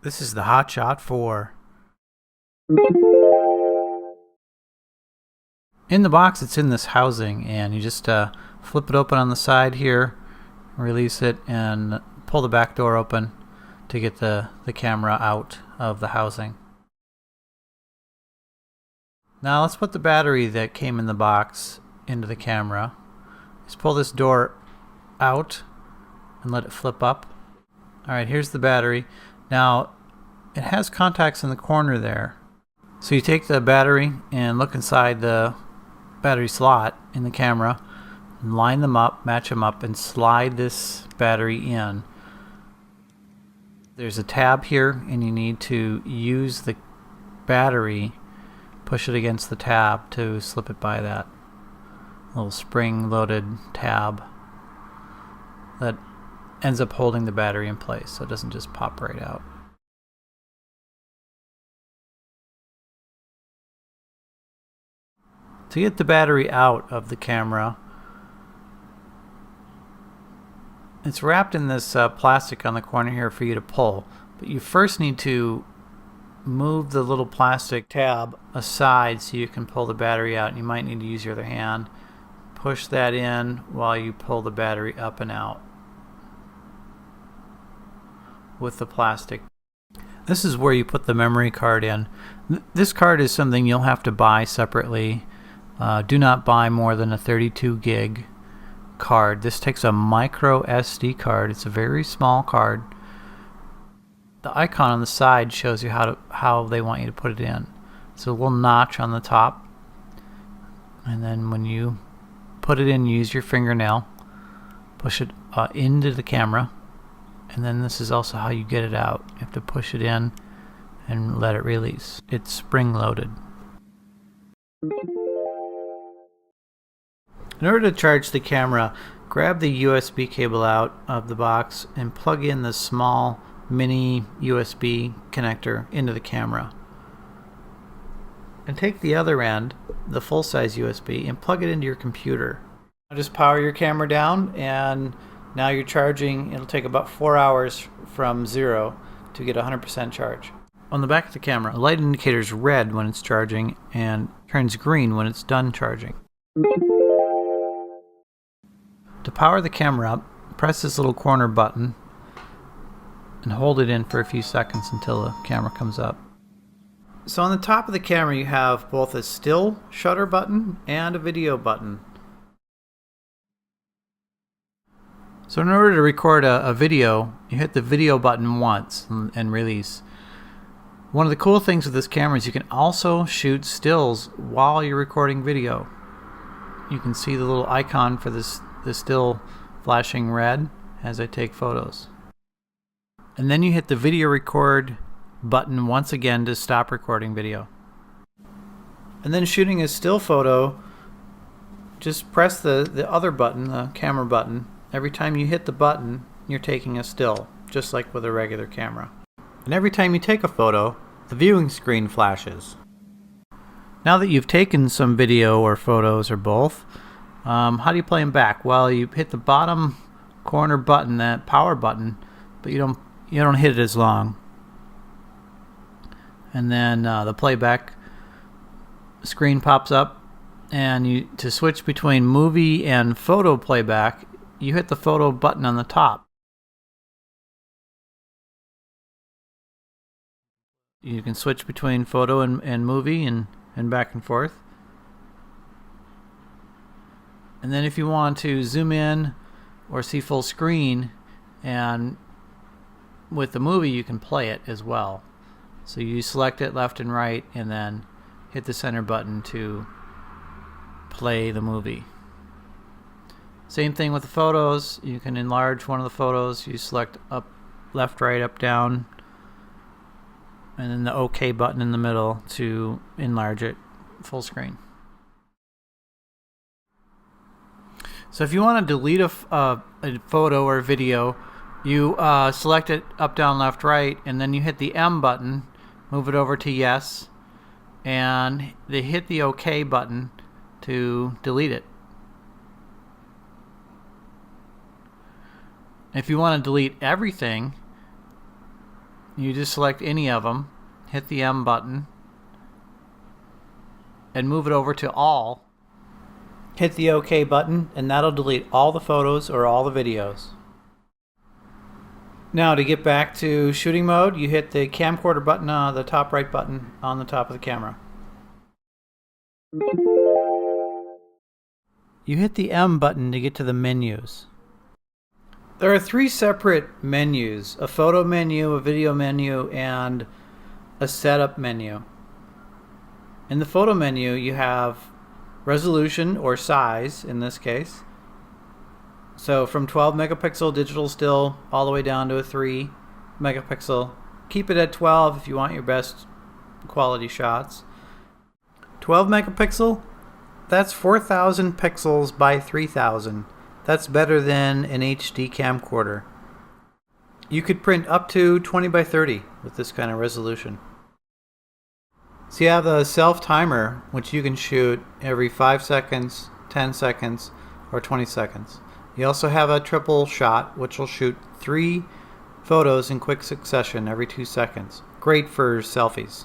This is the HotShot 4. In the box, it's in this housing, and you just flip it open on the side here, release it, and pull the back door open to get the camera out of the housing. Now let's put the battery that came in the box into the camera. Just pull this door out and let it flip up. Alright, here's the battery. Now it has contacts in the corner there. So you take the battery and look inside the battery slot in the camera and line them up, match them up, and slide this battery in. There's a tab here, and you need to use the battery, push it against the tab to slip it by that little spring-loaded tab that ends up holding the battery in place so it doesn't just pop right out. To get the battery out of the camera, it's wrapped in this plastic on the corner here for you to pull, but you first need to move the little plastic tab aside so you can pull the battery out, and you might need to use your other hand. Push that in while you pull the battery up and out with the plastic. This is where you put the memory card in. This card is something you'll have to buy separately. Do not buy more than a 32 gig card. This takes a micro SD card. It's a very small card. The icon on the side shows you how they want you to put it in. It's a little notch on the top, and then when you put it in, use your fingernail, push it into the camera, and then this is also how you get it out. You have to push it in and let it release. It's spring-loaded. In order to charge the camera, grab the USB cable out of the box and plug in the small mini USB connector into the camera. And take the other end, the full-size USB, and plug it into your computer. Just power your camera down, and now you're charging. It'll take about 4 hours from 0 to get 100% charge. On the back of the camera, the light indicator is red when it's charging and turns green when it's done charging. To power the camera up, press this little corner button and hold it in for a few seconds until the camera comes up. So on the top of the camera you have both a still shutter button and a video button. So in order to record a video, you hit the video button once and release. One of the cool things with this camera is you can also shoot stills while you're recording video. You can see the little icon for the still flashing red as I take photos. And then you hit the video record button once again to stop recording video. And then shooting a still photo, just press the other button, the camera button. Every time you hit the button, you're taking a still, just like with a regular camera. And every time you take a photo, the viewing screen flashes. Now that you've taken some video or photos or both, how do you play them back? Well, you hit the bottom corner button, that power button, but you don't hit it as long. And then the playback screen pops up, and to switch between movie and photo playback, you hit the photo button on the top. You can switch between photo and movie and back and forth. And then if you want to zoom in or see full screen, and with the movie you can play it as well. So you select it left and right and then hit the center button to play the movie. Same thing with the photos. You can enlarge one of the photos. You select up, left, right, up, down, and then the OK button in the middle to enlarge it full screen. So if you want to delete a photo or video, you select it up, down, left, right, and then you hit the M button, move it over to yes, and they hit the OK button to delete it. If you want to delete everything, You just select any of them, hit the M button, and move it over to all. Hit the OK button, and that'll delete all the photos or all the videos. Now to get back to shooting mode, you hit the camcorder button, the top right button on the top of the camera. You hit the M button to get to the menus. There are 3 separate menus: a photo menu, a video menu, and a setup menu. In the photo menu, you have resolution or size in this case. So from 12 megapixel digital still all the way down to a 3 megapixel. Keep it at 12 if you want your best quality shots. 12 megapixel, that's 4,000 pixels by 3,000. That's better than an HD camcorder. You could print up to 20 by 30 with this kind of resolution. So you have the self timer, which you can shoot every 5 seconds, 10 seconds, or 20 seconds. You also have a triple shot, which will shoot 3 photos in quick succession every 2 seconds. Great for selfies.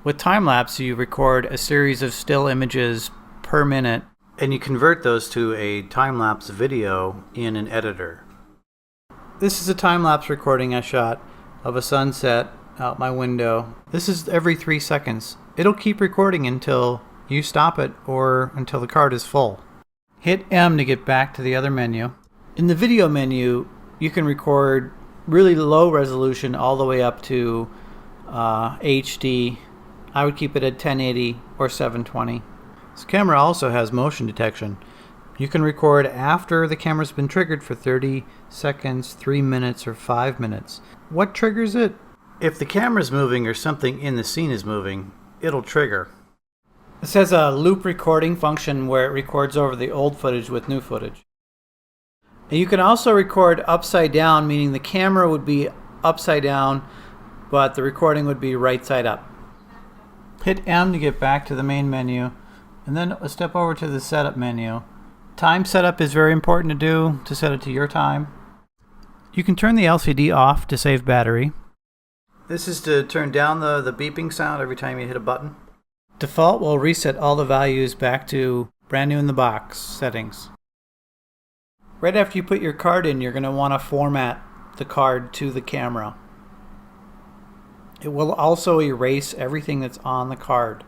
With time-lapse, you record a series of still images per minute, and you convert those to a time-lapse video in an editor. This is a time-lapse recording I shot of a sunset out my window. This is every 3 seconds. It'll keep recording until you stop it or until the card is full. Hit M to get back to the other menu. In the video menu, you can record really low resolution all the way up to HD. I would keep it at 1080 or 720. This camera also has motion detection. You can record after the camera's been triggered for 30 seconds, 3 minutes, or 5 minutes. What triggers it? If the camera's moving or something in the scene is moving, it'll trigger. This has a loop recording function where it records over the old footage with new footage. And you can also record upside down, meaning the camera would be upside down, but the recording would be right side up. Hit M to get back to the main menu, and then step over to the setup menu. Time setup is very important to do to set it to your time. You can turn the LCD off to save battery. This is to turn down the beeping sound every time you hit a button. Default will reset all the values back to brand new in the box settings. Right after you put your card in, you're going to want to format the card to the camera. It will also erase everything that's on the card.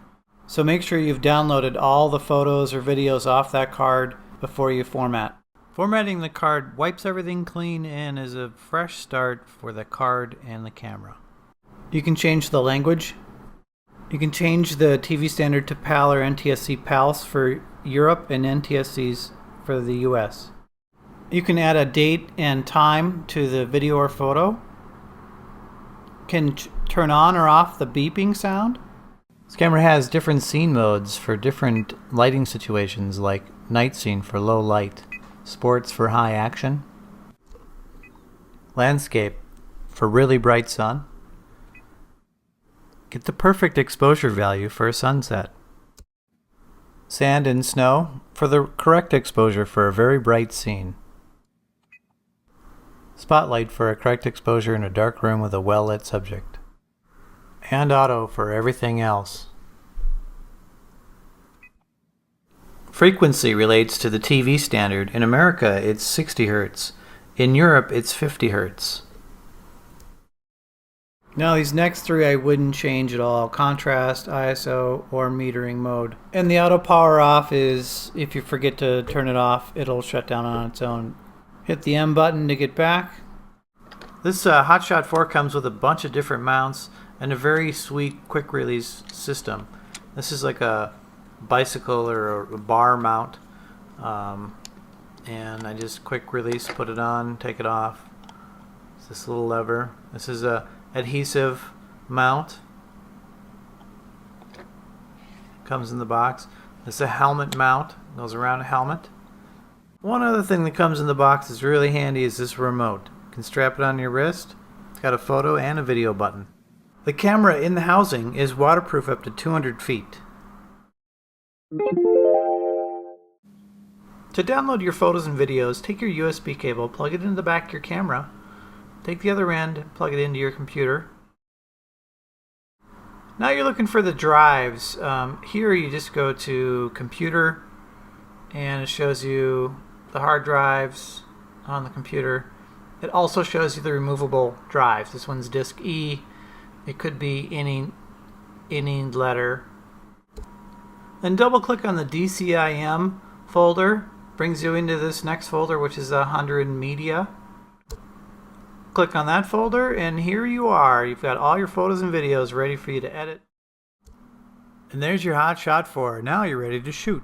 So make sure you've downloaded all the photos or videos off that card before you format. Formatting the card wipes everything clean and is a fresh start for the card and the camera. You can change the language. You can change the TV standard to PAL or NTSC PALs for Europe and NTSCs for the US. You can add a date and time to the video or photo. Can turn on or off the beeping sound. This camera has different scene modes for different lighting situations, like night scene for low light, sports for high action, landscape for really bright sun. Get the perfect exposure value for a sunset. Sand and snow for the correct exposure for a very bright scene. Spotlight for a correct exposure in a dark room with a well-lit subject. And auto for everything else. Frequency relates to the TV standard. In America, it's 60 Hz. In Europe, it's 50 Hz. Now these next 3 I wouldn't change at all: contrast, ISO, or metering mode. And the auto power off is, if you forget to turn it off, it'll shut down on its own. Hit the M button to get back. This HotShot 4 comes with a bunch of different mounts and a very sweet quick release system. This is like a bicycle or a bar mount, and I just quick release, put it on, take it off. It's this little lever. This is a adhesive mount. Comes in the box. This is a helmet mount. Goes around a helmet. One other thing that comes in the box is really handy is this remote. You can strap it on your wrist. It's got a photo and a video button. The camera in the housing is waterproof up to 200 feet. To download your photos and videos, take your USB cable, plug it into the back of your camera, take the other end, plug it into your computer. Now you're looking for the drives. Here you just go to Computer, and it shows you the hard drives on the computer. It also shows you the removable drives. This one's disk E. It could be any letter. Then double click on the DCIM folder. Brings you into this next folder, which is 100 Media. Click on that folder, and here you are. You've got all your photos and videos ready for you to edit. And there's your HotShot 4. Now you're ready to shoot.